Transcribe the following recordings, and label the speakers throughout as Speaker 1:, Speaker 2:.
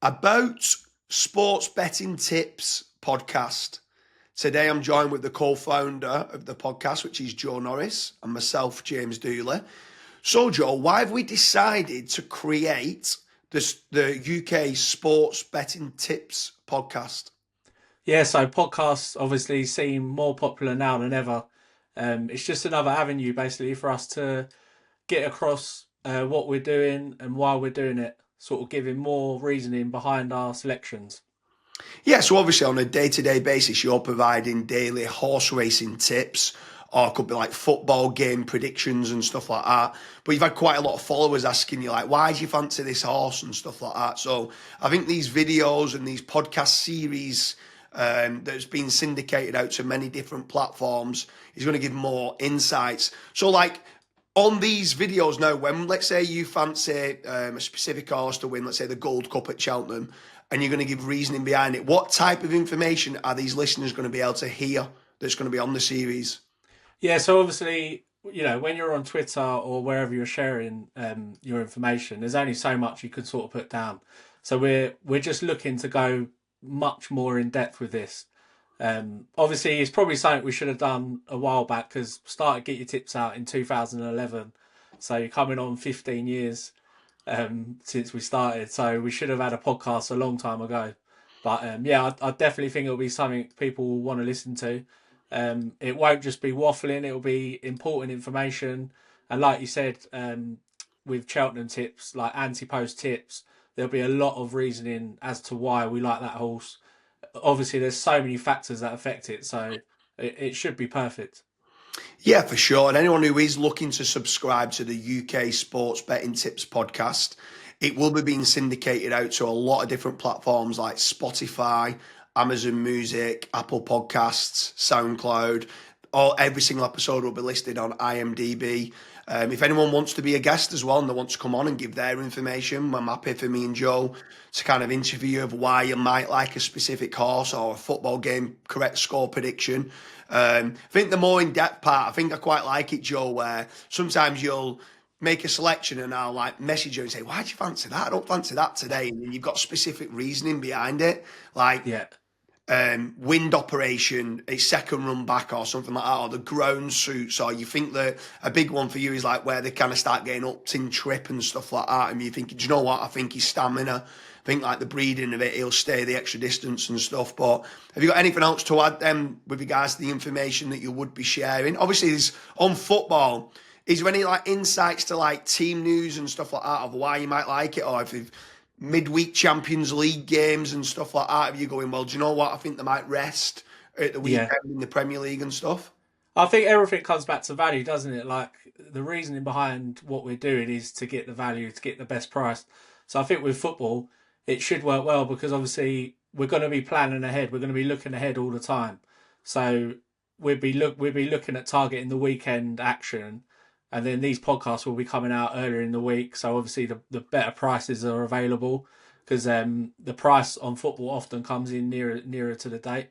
Speaker 1: about sports betting tips podcast. Today I'm joined with the co-founder of the podcast, which is Joe Norris, and myself, James Dooley. So, Joe, why have we decided to create the UK sports betting tips podcast?
Speaker 2: Yeah, so podcasts obviously seem more popular now than ever. It's just another avenue basically for us to get across what we're doing and why we're doing it, sort of giving more reasoning behind our selections.
Speaker 1: Yeah, so obviously on a day-to-day basis, you're providing daily horse racing tips, or it could be like football game predictions and stuff like that. But you've had quite a lot of followers asking you like, why do you fancy this horse and stuff like that. So I think these videos and these podcast series that's been syndicated out to many different platforms is going to give more insights. So like on these videos now, when let's say you fancy a specific horse to win, let's say the Gold Cup at Cheltenham, and you're going to give reasoning behind it, what type of information are these listeners going to be able to hear that's going to be on the series?
Speaker 2: Yeah, so obviously, when you're on Twitter or wherever you're sharing your information, there's only so much you can sort of put down. So we're just looking to go much more in depth with this. Obviously, it's probably something we should have done a while back because started Get Your Tips Out in 2011. So you're coming on 15 years since we started. So we should have had a podcast a long time ago. But yeah, I definitely think it'll be something people will want to listen to. It won't just be waffling; it'll be important information. And like you said, with Cheltenham tips, like anti-post tips, there'll be a lot of reasoning as to why we like that horse. Obviously, there's so many factors that affect it, so it should be perfect.
Speaker 1: Yeah, for sure. And anyone who is looking to subscribe to the UK Sports Betting Tips podcast, it will be being syndicated out to a lot of different platforms like Spotify, Amazon Music, Apple Podcasts, SoundCloud. Every single episode will be listed on IMDb. If anyone wants to be a guest as well and they want to come on and give their information, I'm happy for me and Joe to kind of interview of why you might like a specific horse or a football game correct score prediction. I think the more in-depth part, I think I quite like it, Joe, where sometimes you'll make a selection and I'll like message you and say, why do you fancy that? I don't fancy that today. And then you've got specific reasoning behind it. Like
Speaker 2: Yeah,
Speaker 1: wind operation, a second run back or something like that, or the ground suits, or you think that a big one for you is like where they kind of start getting up in trip and stuff like that. And you think, do you know what? I think his stamina, I think like the breeding of it, he'll stay the extra distance and stuff. But have you got anything else to add then with regards to the information that you would be sharing? Obviously, there's on football. Is there any like insights to like team news and stuff like that of why you might like it, or if you've midweek Champions League games and stuff like that? Are you going, well, do you know what? I think they might rest at the
Speaker 2: yeah.
Speaker 1: weekend in the Premier League and stuff?
Speaker 2: I think everything comes back to value, doesn't it? Like the reasoning behind what we're doing is to get the value, to get the best price. So I think with football, it should work well because obviously we're going to be planning ahead. We're going to be looking ahead all the time. So we'd be looking at targeting the weekend action, and then these podcasts will be coming out earlier in the week. So obviously the better prices are available because the price on football often comes in nearer to the date.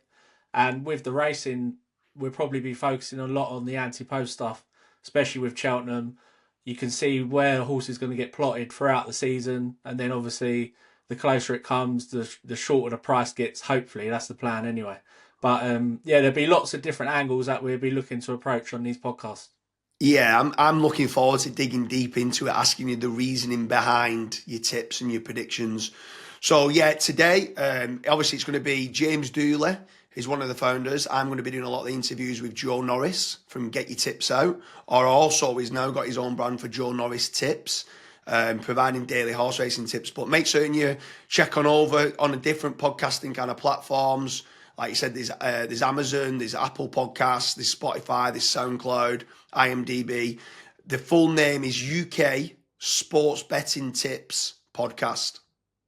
Speaker 2: And with the racing, we'll probably be focusing a lot on the anti-post stuff, especially with Cheltenham. You can see where a horse is going to get plotted throughout the season, and then obviously the closer it comes, the shorter the price gets. Hopefully, that's the plan anyway. But yeah, there'll be lots of different angles that we'll be looking to approach on these podcasts.
Speaker 1: Yeah, I'm looking forward to digging deep into it, asking you the reasoning behind your tips and your predictions. So yeah, today, obviously it's going to be James Dooley. He's one of the founders. I'm going to be doing a lot of the interviews with Joe Norris from Get Your Tips Out, or also he's now got his own brand for Joe Norris Tips, providing daily horse racing tips. But make certain you check on over on a different podcasting kind of platforms. Like you said, there's Amazon, there's Apple Podcasts, there's Spotify, there's SoundCloud, IMDb. The full name is UK Sports Betting Tips Podcast.